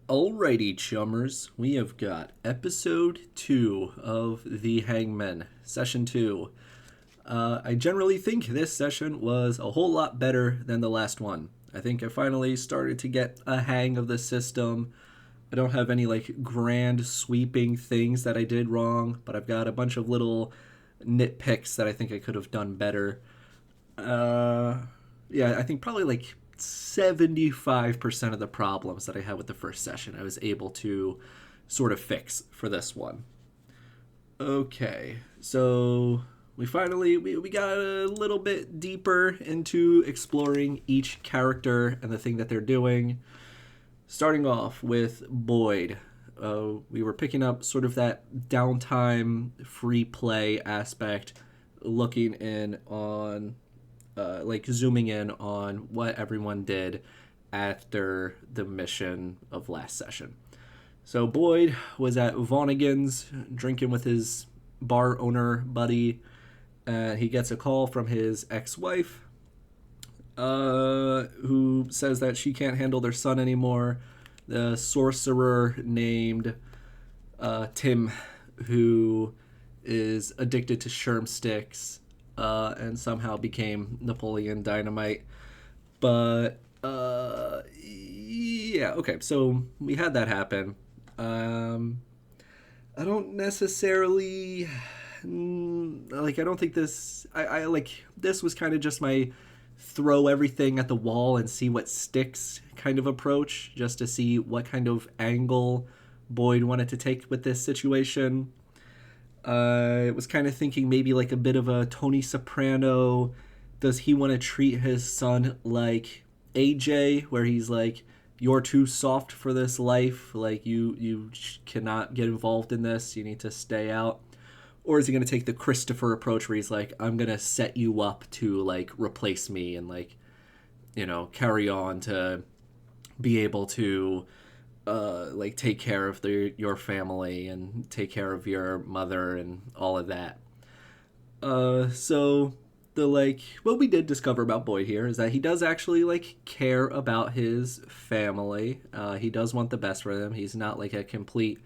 Alrighty, chummers, we have got episode 2 of the Hangmen, session 2. I generally think this session was a whole lot better than the last one. I think I finally started to get a hang of the system. I don't have any grand sweeping things that I did wrong, but I've got a bunch of little nitpicks that I think I could have done better. Uh, yeah, I think probably 75% of the problems that I had with the first session I was able to sort of fix for this one. Okay, so we got a little bit deeper into exploring each character and the thing that they're doing. Starting off with Boyd. We were picking up sort of that downtime free play aspect, looking in on zooming in on what everyone did after the mission of last session. So Boyd was at Vonnegan's drinking with his bar owner buddy. He gets a call from his ex-wife, who says that she can't handle their son anymore. The sorcerer named Tim, who is addicted to sherm sticks, and somehow became Napoleon Dynamite. But yeah, okay. So we had that happen. I don't necessarily I don't think this. I like this was kind of just my throw everything at the wall and see what sticks kind of approach, just to see what kind of angle Boyd wanted to take with this situation. I was kind of thinking maybe like a bit of a Tony Soprano. Does he want to treat his son like AJ, where he's like, "You're too soft for this life. Like you cannot get involved in this. You need to stay out." Or is he going to take the Christopher approach, where he's like, "I'm going to set you up to replace me and carry on to be able to take care of your family and take care of your mother and all of that." So the what we did discover about Boyd here is that he does actually care about his family. He does want the best for them. He's not a complete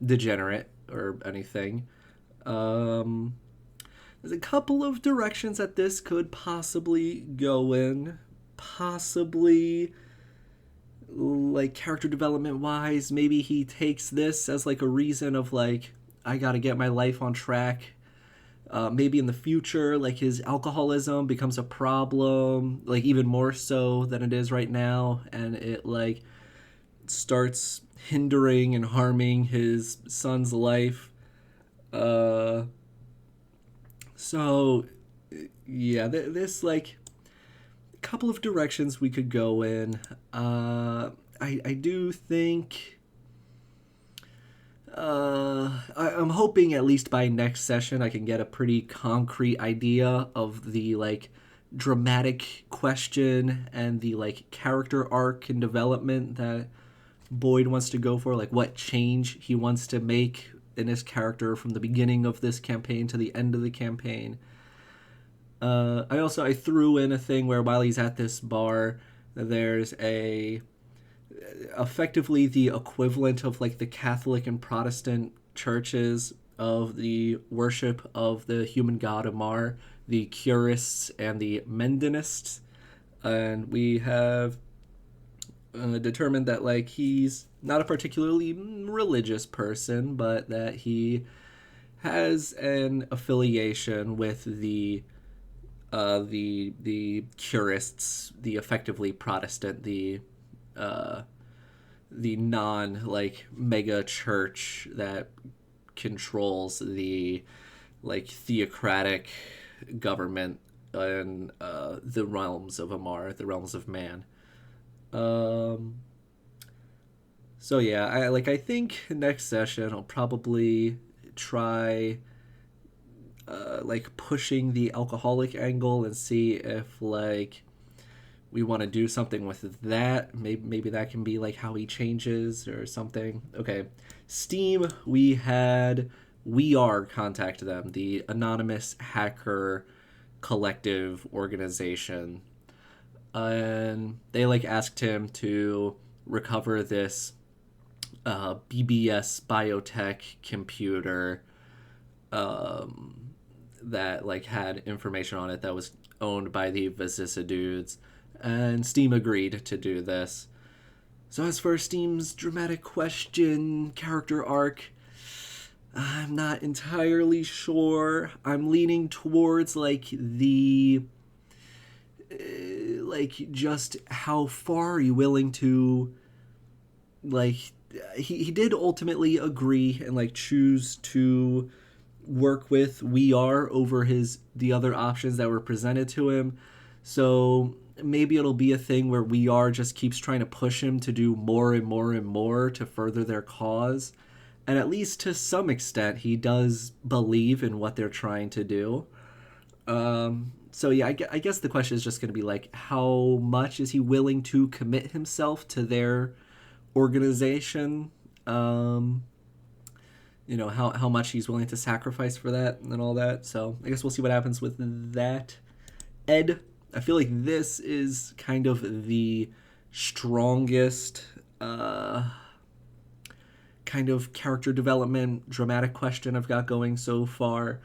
degenerate or anything. There's a couple of directions that this could possibly go in. Possibly character development wise, maybe he takes this as a reason of I gotta get my life on track. Maybe in the future his alcoholism becomes a problem, even more so than it is right now, and it starts hindering and harming his son's life. uh so yeah, this couple of directions we could go in. I do think. I'm hoping at least by next session I can get a pretty concrete idea of the dramatic question and the character arc and development that Boyd wants to go for, what change he wants to make in his character from the beginning of this campaign to the end of the campaign. I threw in a thing where while he's at this bar, there's effectively the equivalent of the Catholic and Protestant churches of the worship of the human god Amar, the Curists and the Mendonists. And we have determined that he's not a particularly religious person, but that he has an affiliation with the Curists, the effectively Protestant, the non mega church that controls the theocratic government in the realms of Amar, the realms of man. So yeah, I think next session I'll probably try pushing the alcoholic angle and see if we want to do something with that. Maybe that can be how he changes or something. Okay, Steam. We had We Are contact them, the anonymous hacker collective organization, and they asked him to recover this BBS biotech computer that like had information on it that was owned by the vicissitudes, and Steam agreed to do this. So as for Steam's dramatic question character arc, I'm not entirely sure. I'm leaning towards like the like just how far are you willing to like he did ultimately agree and like choose to work with We Are over the other options that were presented to him. So maybe it'll be a thing where We Are just keeps trying to push him to do more and more and more to further their cause. And at least to some extent, he does believe in what they're trying to do. So yeah, I guess the question is just going to be like, how much is he willing to commit himself to their organization? How much he's willing to sacrifice for that and all that. So I guess we'll see what happens with that. Ed, I feel like this is kind of the strongest kind of character development, dramatic question I've got going so far.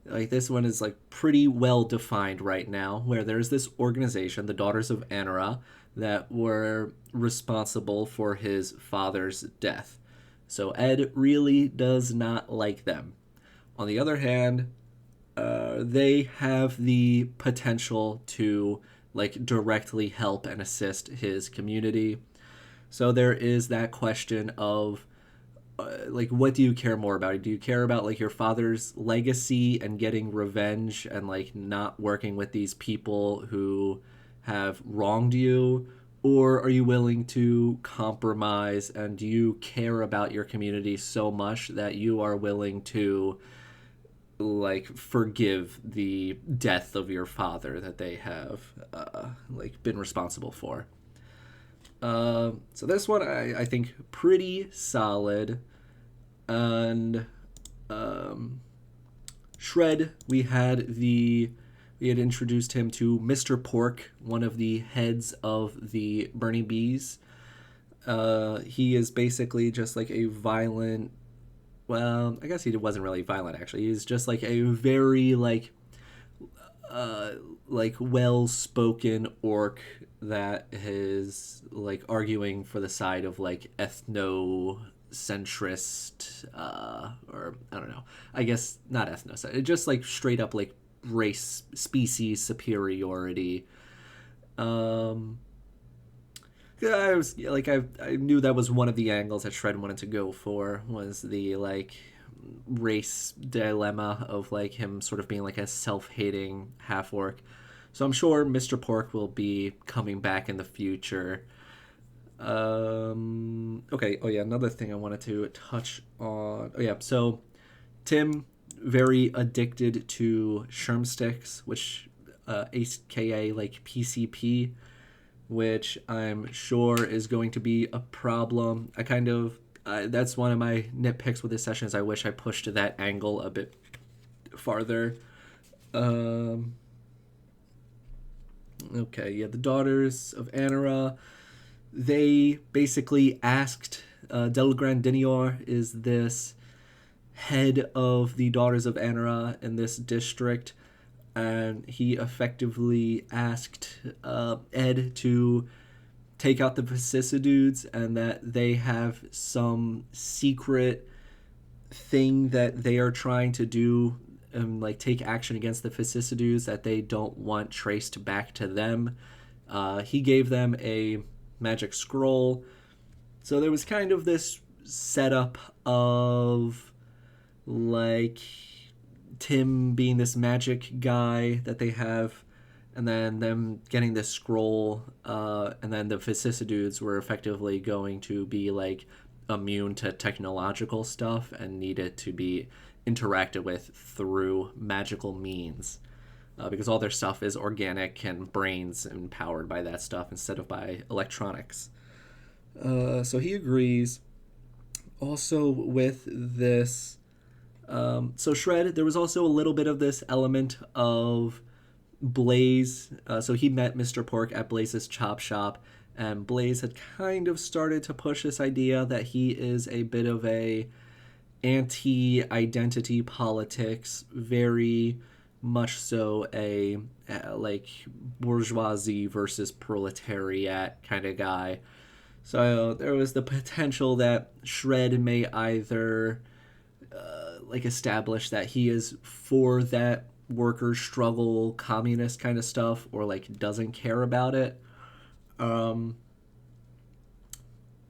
Like this one is like pretty well defined right now, where there's this organization, the Daughters of Anara, that were responsible for his father's death. So Ed really does not like them. On the other hand, they have the potential to like directly help and assist his community. So there is that question of like, what do you care more about? Do you care about like your father's legacy and getting revenge and like not working with these people who have wronged you? Or are you willing to compromise, and do you care about your community so much that you are willing to like forgive the death of your father that they have like been responsible for? So this one I think pretty solid. And Shred, we had introduced him to Mr. Pork, one of the heads of the Bernie Bees. He is basically just like a violent. Well, I guess he wasn't really violent actually. He's just like a very like well-spoken orc that is like arguing for the side of like ethnocentrist, or I don't know. I guess not ethnocentrist. Just like straight up like race species superiority. I was like I knew that was one of the angles that Shred wanted to go for, was the like race dilemma of like him sort of being like a self-hating half orc. So I'm sure Mr. Pork will be coming back in the future. Okay. Oh yeah, another thing I wanted to touch on. Oh yeah, so Tim, very addicted to Sherm sticks, which aka like PCP, which I'm sure is going to be a problem. I kind of that's one of my nitpicks with this session, is I wish I pushed that angle a bit farther. Okay, yeah, the Daughters of Anara, they basically asked Delgrand Dinior is this head of the Daughters of Anara in this district, and he effectively asked Ed to take out the vicissitudes, and that they have some secret thing that they are trying to do, like take action against the vicissitudes that they don't want traced back to them. He gave them a magic scroll. So there was kind of this setup of like Tim being this magic guy that they have, and then them getting this scroll, and then the vicissitudes were effectively going to be like immune to technological stuff and needed to be interacted with through magical means, because all their stuff is organic and brains empowered by that stuff instead of by electronics. So he agrees. Also with this, so Shred, there was also a little bit of this element of Blaze. So he met Mr. Pork at Blaze's chop shop, And Blaze had kind of started to push this idea that he is a bit of a anti-identity politics, very much so a like bourgeoisie versus proletariat kind of guy. So there was the potential that Shred may either like establish that he is for that worker struggle communist kind of stuff, or like doesn't care about it. um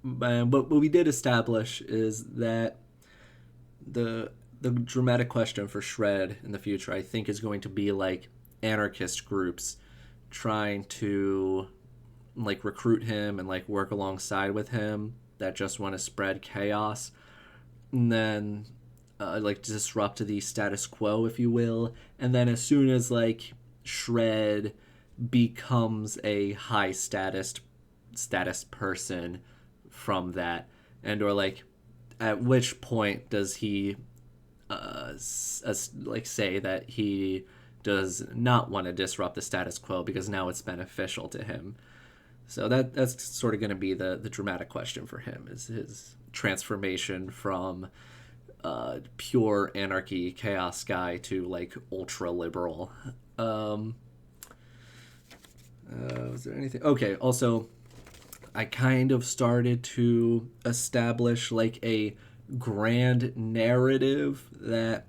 but what we did establish is that the dramatic question for Shred in the future, I think, is going to be like anarchist groups trying to like recruit him and like work alongside with him that just want to spread chaos, and then like disrupt the status quo, if you will. And then as soon as like Shred becomes a high status person from that, and or like at which point does he like say that he does not want to disrupt the status quo because now it's beneficial to him. So that's sort of going to be the dramatic question for him, is his transformation from pure anarchy chaos guy to like ultra liberal. Um, was there anything? Okay, also I kind of started to establish like a grand narrative that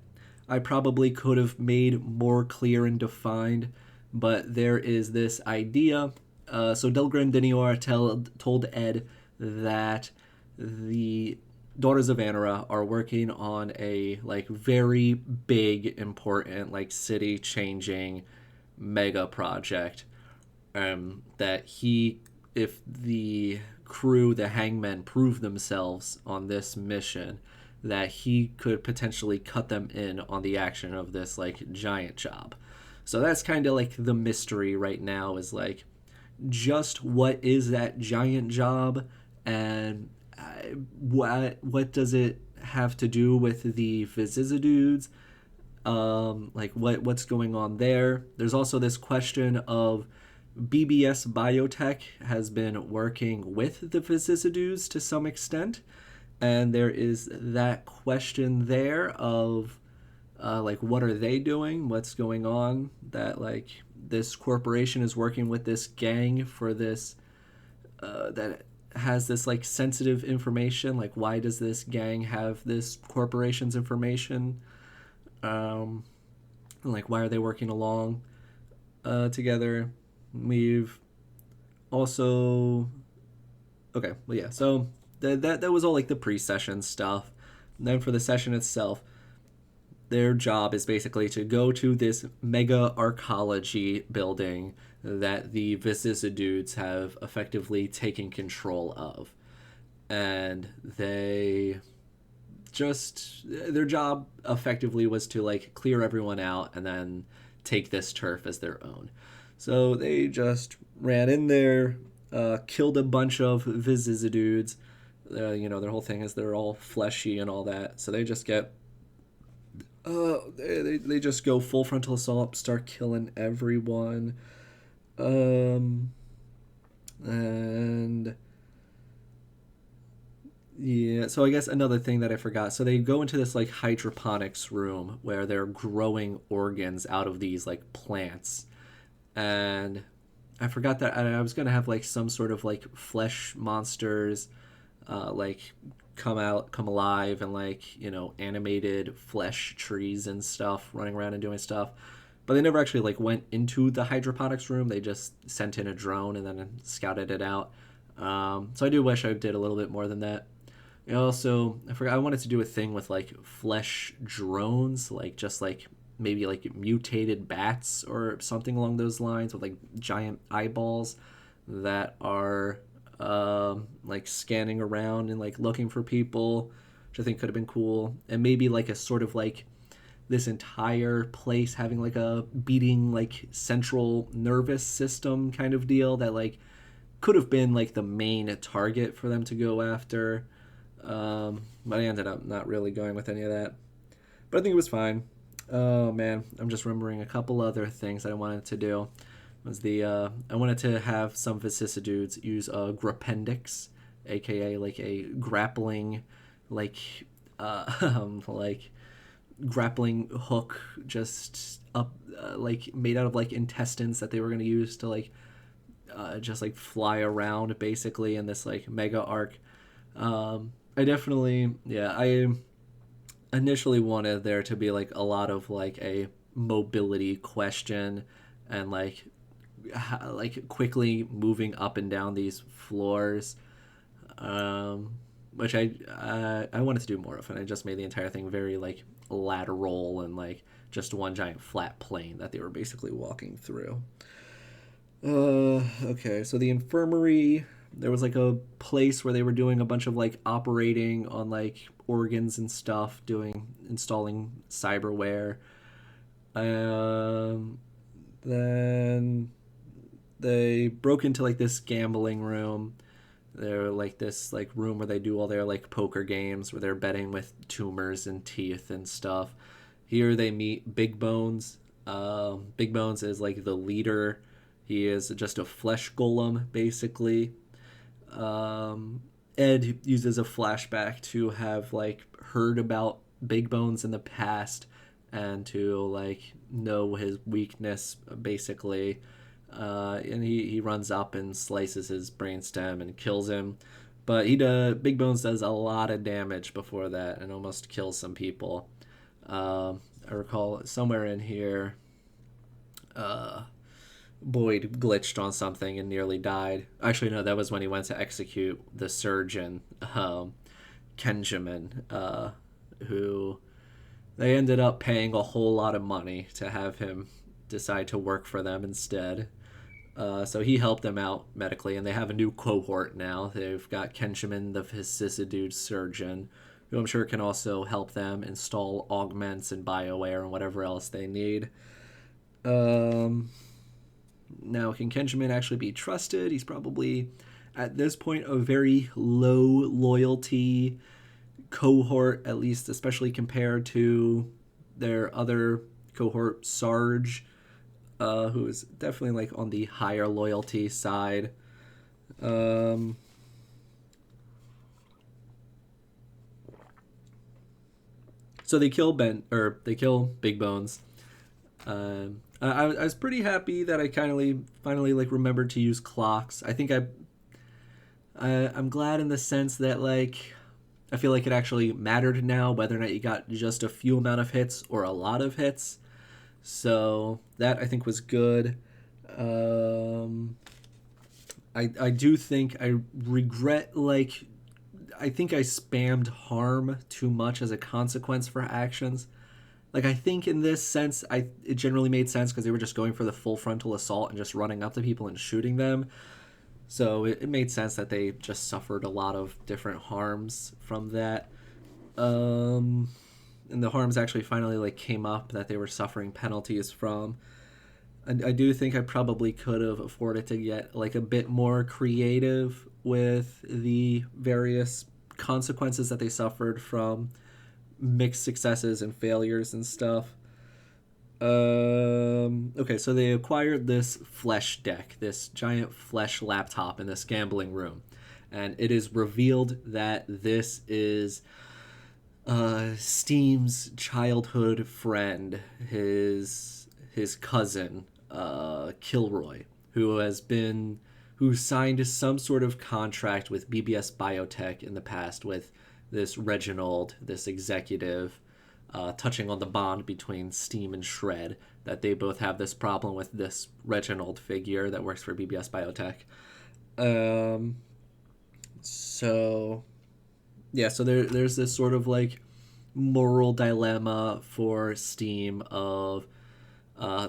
I probably could have made more clear and defined, but there is this idea. So Delgren Denior told Ed that the Daughters of Anara are working on a like very big, important, like city changing mega project. That he, if the crew, the Hangmen, prove themselves on this mission, that he could potentially cut them in on the action of this like giant job. So that's kind of like the mystery right now, is like just what is that giant job, and what does it have to do with the vicissitudes, like what's going on there. There's also this question of BBS Biotech has been working with the vicissitudes to some extent, and there is that question there of like what are they doing, what's going on, that like this corporation is working with this gang for this that has this like sensitive information, like why does this gang have this corporation's information, like why are they working along together. We've also okay, well yeah, so that was all like the pre-session stuff. And then for the session itself, their job is basically to go to this mega arcology building that the vicissitudes have effectively taken control of. And they just, their job effectively was to like clear everyone out and then take this turf as their own. So they just ran in there, killed a bunch of vicissitudes. Their whole thing is they're all fleshy and all that. So they just get they just go full frontal assault, start killing everyone. And yeah, so I guess another thing that I forgot. So they go into this like hydroponics room where they're growing organs out of these like plants. And I forgot that I was gonna have like some sort of like flesh monsters, like come alive, and like animated flesh trees and stuff running around and doing stuff. But they never actually like went into the hydroponics room. They just sent in a drone and then scouted it out. So I do wish I did a little bit more than that. Also, I forgot I wanted to do a thing with like flesh drones, like just like maybe like mutated bats or something along those lines, with like giant eyeballs that are like scanning around and like looking for people, which I think could have been cool. And maybe like a sort of like this entire place having like a beating like central nervous system kind of deal that like could have been like the main target for them to go after. But I ended up not really going with any of that. But I think it was fine. Oh man, I'm just remembering a couple other things I wanted to do. Was the I wanted to have some vicissitudes use a grapendix, aka like a grappling, like like grappling hook, just up like made out of like intestines that they were gonna use to like just like fly around basically in this like mega arc. I definitely, yeah, I initially wanted there to be like a lot of like a mobility question and like quickly moving up and down these floors, um, which I wanted to do more of, and I just made the entire thing very like lateral and like just one giant flat plane that they were basically walking through. Okay, so the infirmary, there was like a place where they were doing a bunch of like operating on like organs and stuff, doing installing cyberware. Um, then they broke into like this gambling room. They're like this like room where they do all their like poker games where they're betting with tumors and teeth and stuff. Here they meet Big Bones. Big Bones is like the leader. He is just a flesh golem basically. Um, Ed uses a flashback to have like heard about Big Bones in the past and to like know his weakness basically. And he runs up and slices his brainstem and kills him. But Big Bones does a lot of damage before that and almost kills some people. I recall somewhere in here, Boyd glitched on something and nearly died. Actually, no, that was when he went to execute the surgeon, Kenjamin, who they ended up paying a whole lot of money to have him decide to work for them instead. So he helped them out medically, and they have a new cohort now. They've got Kenjamin, the vicissitude surgeon, who I'm sure can also help them install augments and bioware and whatever else they need. Um, Now, can Kenjamin actually be trusted? He's probably, at this point, a very low loyalty cohort, at least, especially compared to their other cohort, Sarge, who is definitely like on the higher loyalty side. Um, so they kill Big Bones. I was pretty happy that I kind of finally like remembered to use clocks. I think I'm glad in the sense that like I feel like it actually mattered now whether or not you got just a few amount of hits or a lot of hits. So that I think was good. Um, I do think I regret like I think I spammed harm too much as a consequence for actions. Like I think in this sense, it generally made sense because they were just going for the full frontal assault and just running up to people and shooting them. So it made sense that they just suffered a lot of different harms from that. Um, and the harms actually finally like came up that they were suffering penalties from. I do think I probably could have afforded to get like a bit more creative with the various consequences that they suffered from mixed successes and failures and stuff. Okay, so they acquired this flesh deck, this giant flesh laptop in this gambling room, and it is revealed that this is Steam's childhood friend, his cousin, Kilroy, who signed some sort of contract with BBS Biotech in the past with this Reginald, this executive, touching on the bond between Steam and Shred, that they both have this problem with this Reginald figure that works for BBS Biotech. Um, so yeah, so there's this sort of like moral dilemma for Steam of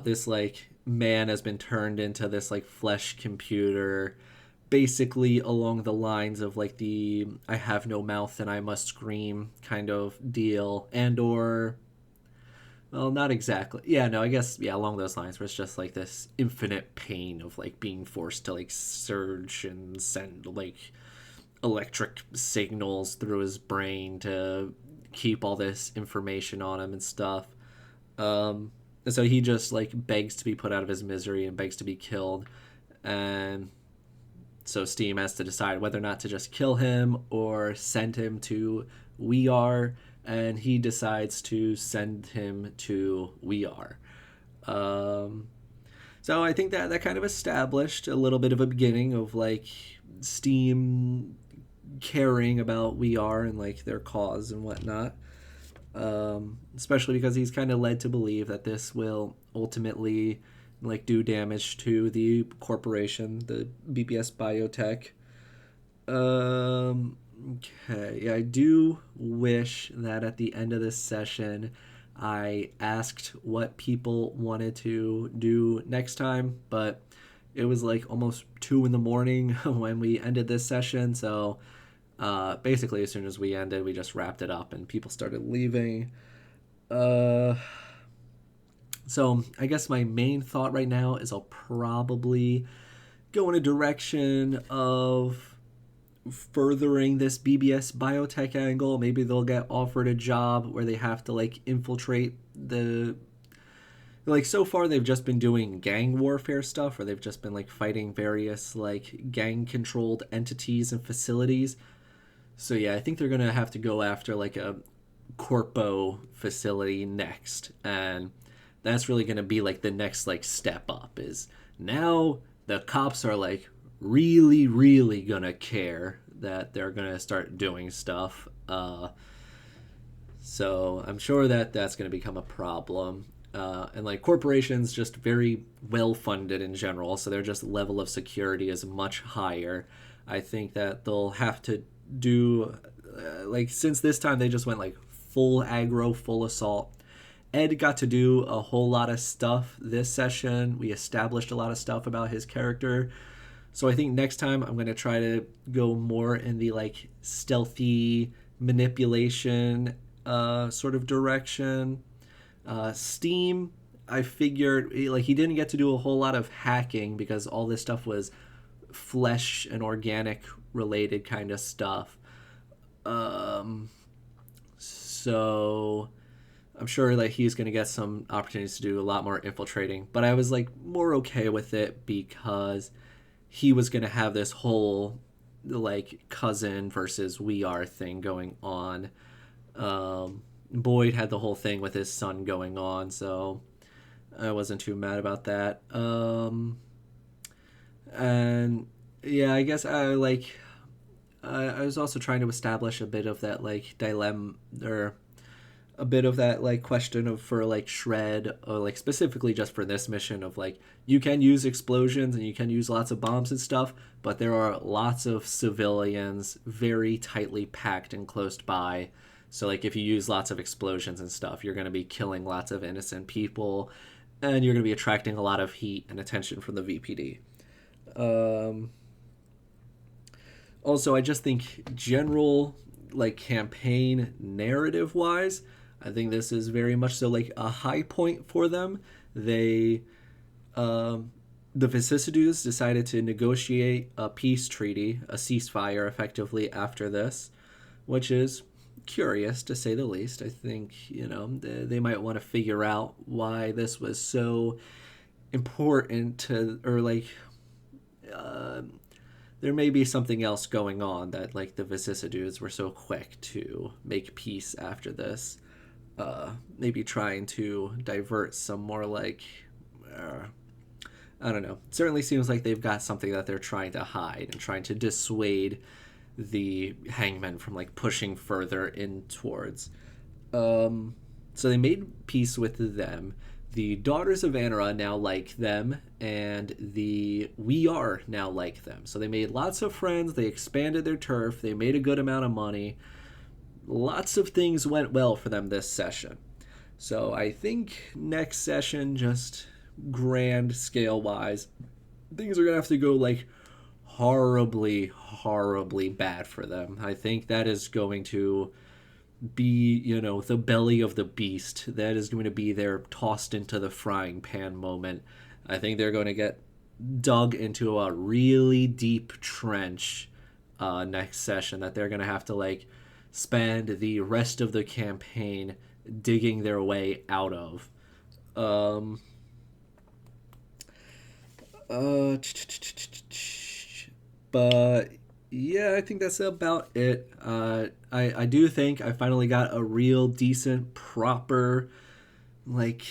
this like man has been turned into this like flesh computer, basically along the lines of like the I have no mouth and I must scream kind of deal, and or well, not exactly. Yeah, no, I guess yeah, along those lines, where it's just like this infinite pain of like being forced to like surge and send like electric signals through his brain to keep all this information on him and stuff. Um, And so he just like begs to be put out of his misery and begs to be killed. And so Steam has to decide whether or not to just kill him or send him to We Are, and he decides to send him to We Are. Um, so I think that kind of established a little bit of a beginning of like Steam caring about We Are and like their cause and whatnot. Especially because he's kind of led to believe that this will ultimately like do damage to the corporation, the BBS Biotech. Okay, yeah, I do wish that at the end of this session I asked what people wanted to do next time, but it was like almost 2 in the morning when we ended this session, so basically as soon as we ended, we just wrapped it up and people started leaving. Uh, so I guess my main thought right now is I'll probably go in a direction of furthering this BBS biotech angle. Maybe they'll get offered a job where they have to like infiltrate the like so far they've just been doing gang warfare stuff, or they've just been like fighting various like gang controlled entities and facilities. So yeah, I think they're gonna have to go after like a corpo facility next, and that's really gonna be like the next like step up. Is now the cops are like really gonna care that they're gonna start doing stuff. So I'm sure that that's gonna become a problem. And like corporations just very well funded in general, so their just level of security is much higher. I think that they'll have to do like since this time they just went like full aggro, full assault. Ed got to do a whole lot of stuff this session. We established a lot of stuff about his character. So I think next time I'm going to try to go more in the like stealthy manipulation sort of direction. Steam, I figured like he didn't get to do a whole lot of hacking because all this stuff was flesh and organic related kind of stuff. So I'm sure that he's going to get some opportunities to do a lot more infiltrating, but I was like more okay with it because he was going to have this whole like cousin versus We Are thing going on. Boyd had the whole thing with his son going on, so I wasn't too mad about that. And yeah, I guess I was also trying to establish a bit of that like dilemma, or a bit of that like question of for like Shred, or like specifically just for this mission of like you can use explosions and you can use lots of bombs and stuff, but there are lots of civilians very tightly packed and close by. So like if you use lots of explosions and stuff, you're going to be killing lots of innocent people, and you're going to be attracting a lot of heat and attention from the VPD. Also, I just think general like campaign narrative wise, I think this is very much so like a high point for them. They the vicissitudes decided to negotiate a peace treaty, a ceasefire effectively after this, which is curious to say the least. I think, you know, they might want to figure out why this was so important to, or like uh, there may be something else going on that like the vicissitudes were so quick to make peace after this. Maybe trying to divert some more like I don't know. It certainly seems like they've got something that they're trying to hide and trying to dissuade the Hangmen from like pushing further in towards. So they made peace with them. The Daughters of Anara now like them, and the We Are now like them. So they made lots of friends. They expanded their turf. They made a good amount of money. Lots of things went well for them this session. So I think next session, just grand scale wise, things are gonna have to go like horribly bad for them. I think that is going to be, you know, the belly of the beast. That is going to be their tossed into the frying pan moment. I think they're going to get dug into a really deep trench next session that they're going to have to like spend the rest of the campaign digging their way out of. Um, uh, but yeah, I think that's about it. I do think I finally got a real decent, proper, like,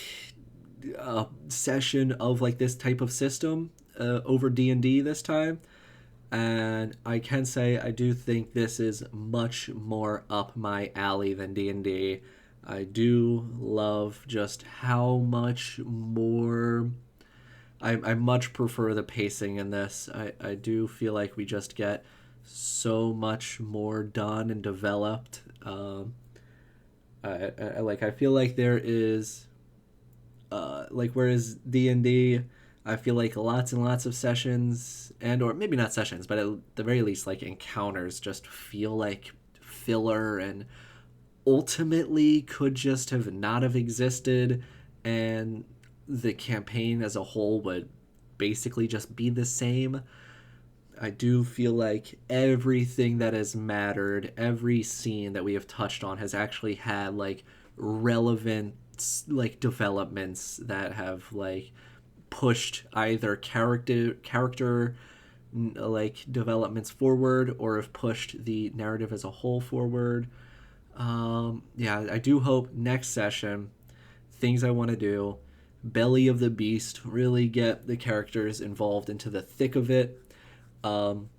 session of like this type of system over D&D this time. And I can say I do think this is much more up my alley than D&D. I do love just how much more I much prefer the pacing in this. I do feel like we just get so much more done and developed. I feel like there is like whereas D&D, I feel like lots and lots of sessions and or maybe not sessions, but at the very least like encounters just feel like filler and ultimately could just have not have existed, and the campaign as a whole would basically just be the same. I do feel like everything that has mattered, every scene that we have touched on has actually had like relevant like developments that have like pushed either character like developments forward or have pushed the narrative as a whole forward. Yeah, I do hope next session, things I want to do, Belly of the Beast, really get the characters involved into the thick of it. Um,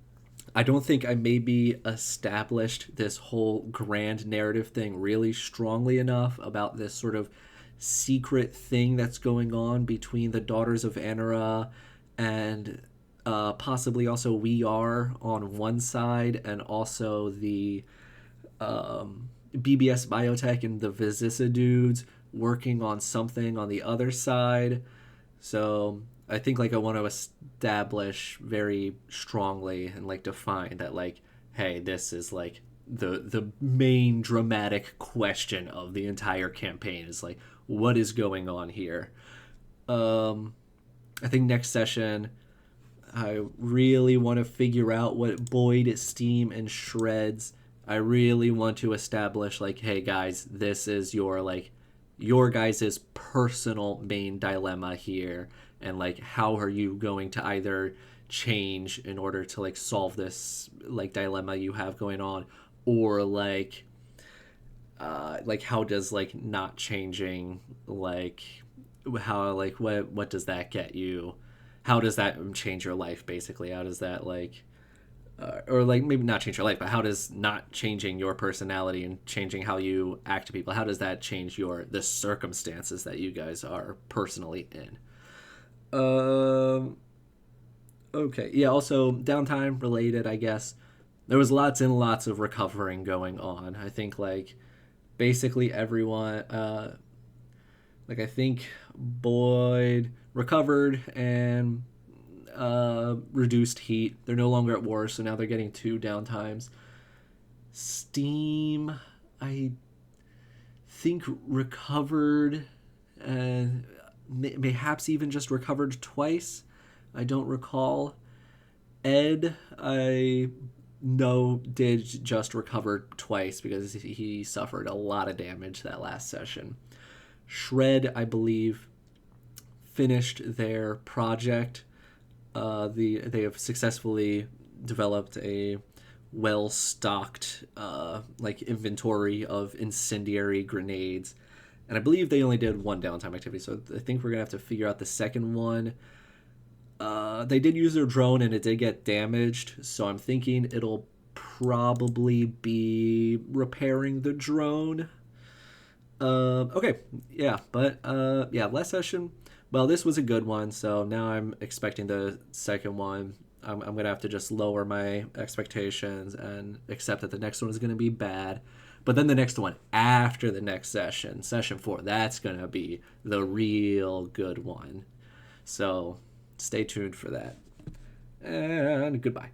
I don't think I maybe established this whole grand narrative thing really strongly enough about this sort of secret thing that's going on between the Daughters of Anara and possibly also We Are on one side, and also the BBS Biotech and the Visissa dudes working on something on the other side. So I think like I want to establish very strongly and like define that like, hey, this is like the main dramatic question of the entire campaign is like what is going on here. Um, I think next session I really want to figure out what Boyd, Steam, and Shreds. I really want to establish like, hey guys, this is your like your guys' personal main dilemma here, and like how are you going to either change in order to like solve this like dilemma you have going on, or like how does like not changing like how like what does that get you, how does that change your life basically, how does that like or like maybe not change your life, but how does not changing your personality and changing how you act to people, how does that change your the circumstances that you guys are personally in. um okay, yeah, also downtime related, I guess there was lots and lots of recovering going on. I think like basically everyone like I think Boyd recovered and reduced heat. They're no longer at war, so now they're getting 2 downtimes. Steam, I think recovered, and mayhaps even just recovered twice. I don't recall. Ed, I know did just recover twice because he suffered a lot of damage that last session. Shred, I believe, finished their project. They have successfully developed a well stocked like inventory of incendiary grenades, and I believe they only did 1 downtime activity. So I think we're gonna have to figure out the second one. They did use their drone and it did get damaged, so I'm thinking it'll probably be repairing the drone. Okay, yeah, but yeah, last session. Well, this was a good one, so now I'm expecting the second one. I'm gonna have to just lower my expectations and accept that the next one is gonna be bad. But then the next one after the next session, session 4, that's gonna be the real good one. So stay tuned for that. And goodbye.